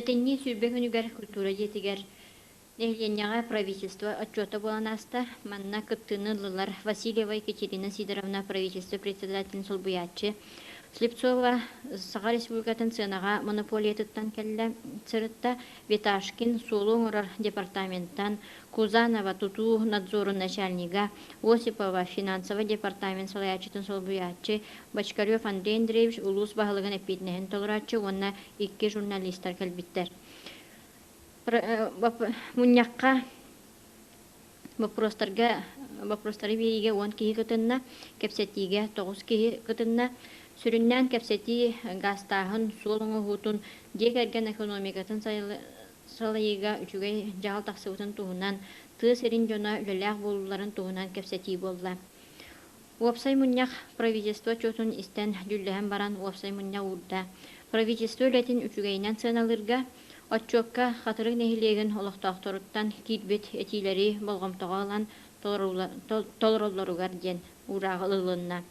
Бюллетенни сүрбегүнүгер культура жетигер Нехленяга правительство отчета буланаста манна кыттыны лылар Васильева Екатерина Сидоровна правительство председателин Солбуячы Слепцова Саха Республикатын сынага монополиятыттан келле цырытта Виташкин Сулуңурар департаменттан Кузанова Туту надзору начальника Осипова финансовый департамент салаячытын Солбуячы Бочкарев Андрей Андреевич улус баһылыгын эппитнехин толурачы онна 2 журналисттар келбиттер. Муньякка вопростары бириге 10 киһи кытынна, кепсетиге 9 киһи кытынна, сүрүннән кепсети гастаһын суолуңу хутун дегерген экономикатын салайыга үчүгэй жагал тахсыбытын туһунан, тыыс эрин жона үлелээх болуларын туһунан кепсети болла. Уопсай муньяк правительство чотун истен дүллэһэн баран уопсай муньяк урда. Правительство үлэтин үчүгэйнен сыналырга отчокка хатырык нехилеген олохтоохторуттан кирбит этилери болгомтоголан толороллоругар ден урагы ылынна.